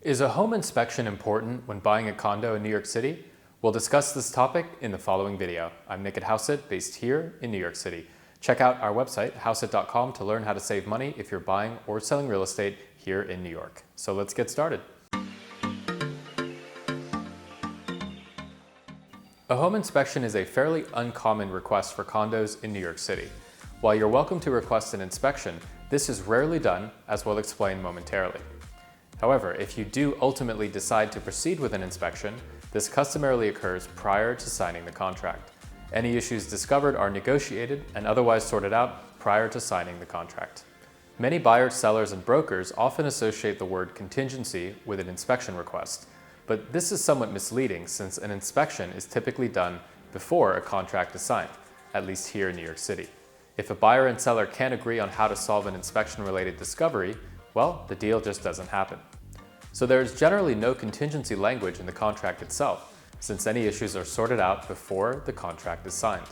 Is a home inspection important when buying a condo in New York City? We'll discuss this topic in the following video. I'm Nick at Houseit, based here in New York City. Check out our website, houseit.com, to learn how to save money if you're buying or selling real estate here in New York. So let's get started. A home inspection is a fairly uncommon request for condos in New York City. While you're welcome to request an inspection, this is rarely done, as we'll explain momentarily. However, if you do ultimately decide to proceed with an inspection, this customarily occurs prior to signing the contract. Any issues discovered are negotiated and otherwise sorted out prior to signing the contract. Many buyers, sellers, and brokers often associate the word contingency with an inspection request, but this is somewhat misleading since an inspection is typically done before a contract is signed, at least here in New York City. If a buyer and seller can't agree on how to solve an inspection-related discovery, well, the deal just doesn't happen. So there is generally no contingency language in the contract itself, since any issues are sorted out before the contract is signed.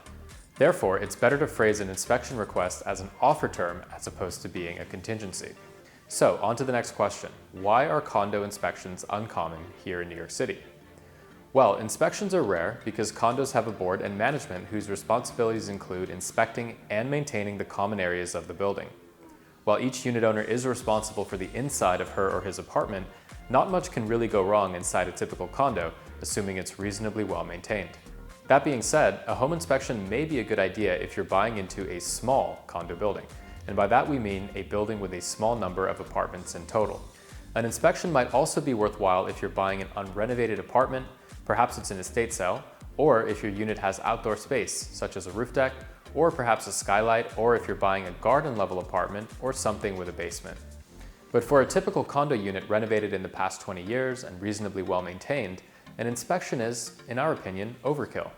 Therefore, it's better to phrase an inspection request as an offer term as opposed to being a contingency. So, on to the next question. Why are condo inspections uncommon here in New York City? Well, inspections are rare because condos have a board and management whose responsibilities include inspecting and maintaining the common areas of the building. While each unit owner is responsible for the inside of her or his apartment, not much can really go wrong inside a typical condo, assuming it's reasonably well maintained. That being said, a home inspection may be a good idea if you're buying into a small condo building, and by that we mean a building with a small number of apartments in total. An inspection might also be worthwhile if you're buying an unrenovated apartment, perhaps it's an estate sale, or if your unit has outdoor space, such as a roof deck, or perhaps a skylight, or if you're buying a garden-level apartment or something with a basement. But for a typical condo unit renovated in the past 20 years and reasonably well maintained, an inspection is, in our opinion, overkill.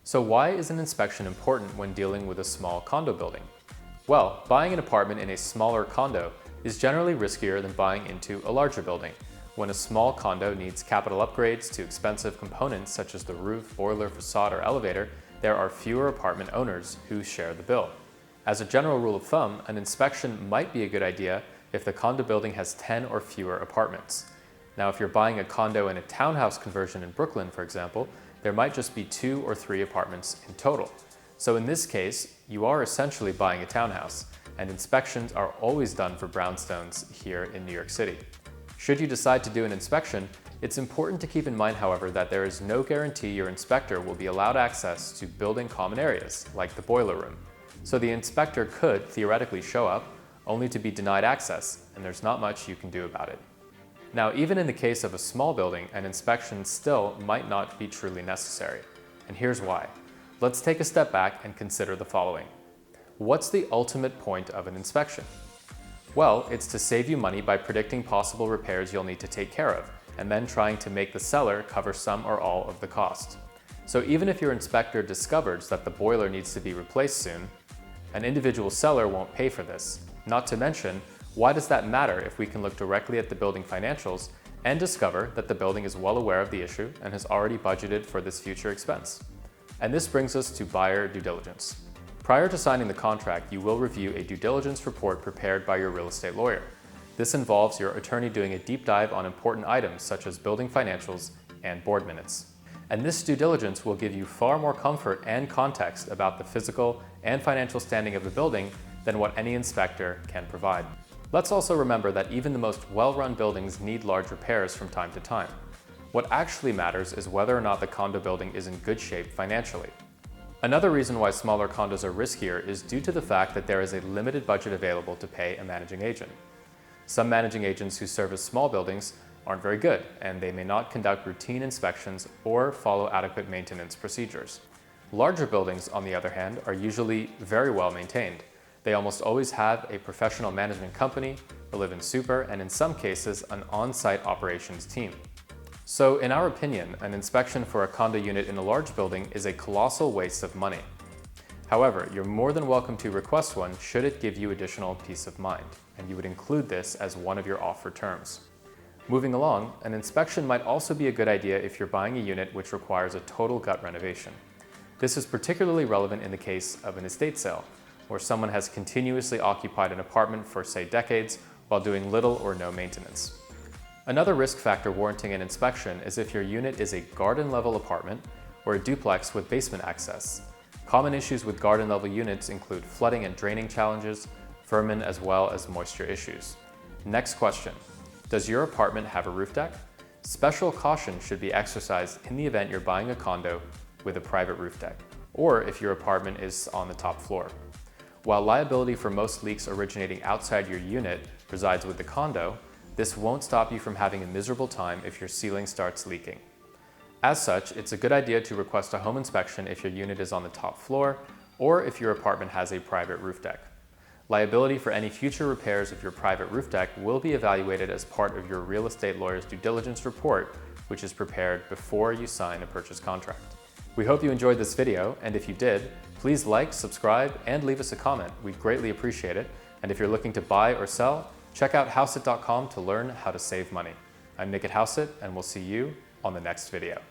So why is an inspection important when dealing with a small condo building? Well, buying an apartment in a smaller condo is generally riskier than buying into a larger building. When a small condo needs capital upgrades to expensive components such as the roof, boiler, facade, or elevator, there are fewer apartment owners who share the bill. As a general rule of thumb, an inspection might be a good idea if the condo building has 10 or fewer apartments. Now, if you're buying a condo in a townhouse conversion in Brooklyn, for example, there might just be 2 or 3 apartments in total. So in this case, you are essentially buying a townhouse, and inspections are always done for brownstones here in New York City. Should you decide to do an inspection, it's important to keep in mind, however, that there is no guarantee your inspector will be allowed access to building common areas, like the boiler room. So the inspector could theoretically show up, only to be denied access, and there's not much you can do about it. Now, even in the case of a small building, an inspection still might not be truly necessary. And here's why. Let's take a step back and consider the following. What's the ultimate point of an inspection? Well, it's to save you money by predicting possible repairs you'll need to take care of, and then trying to make the seller cover some or all of the cost. So even if your inspector discovers that the boiler needs to be replaced soon, an individual seller won't pay for this. Not to mention, why does that matter if we can look directly at the building financials and discover that the building is well aware of the issue and has already budgeted for this future expense? And this brings us to buyer due diligence. Prior to signing the contract, you will review a due diligence report prepared by your real estate lawyer. This involves your attorney doing a deep dive on important items such as building financials and board minutes. And this due diligence will give you far more comfort and context about the physical and financial standing of the building than what any inspector can provide. Let's also remember that even the most well-run buildings need large repairs from time to time. What actually matters is whether or not the condo building is in good shape financially. Another reason why smaller condos are riskier is due to the fact that there is a limited budget available to pay a managing agent. Some managing agents who service small buildings aren't very good, and they may not conduct routine inspections or follow adequate maintenance procedures. Larger buildings, on the other hand, are usually very well maintained. They almost always have a professional management company, a live-in super, and in some cases, an on-site operations team. So in our opinion, an inspection for a condo unit in a large building is a colossal waste of money. However, you're more than welcome to request one should it give you additional peace of mind, and you would include this as one of your offer terms. Moving along, an inspection might also be a good idea if you're buying a unit which requires a total gut renovation. This is particularly relevant in the case of an estate sale, where someone has continuously occupied an apartment for, say, decades while doing little or no maintenance. Another risk factor warranting an inspection is if your unit is a garden-level apartment or a duplex with basement access. Common issues with garden-level units include flooding and draining challenges, vermin, as well as moisture issues. Next question. Does your apartment have a roof deck? Special caution should be exercised in the event you're buying a condo with a private roof deck, or if your apartment is on the top floor. While liability for most leaks originating outside your unit resides with the condo, this won't stop you from having a miserable time if your ceiling starts leaking. As such, it's a good idea to request a home inspection if your unit is on the top floor or if your apartment has a private roof deck. Liability for any future repairs of your private roof deck will be evaluated as part of your real estate lawyer's due diligence report, which is prepared before you sign a purchase contract. We hope you enjoyed this video, and if you did, please like, subscribe, and leave us a comment. We'd greatly appreciate it. And if you're looking to buy or sell, check out Houseit.com to learn how to save money. I'm Nick at Houseit, and we'll see you on the next video.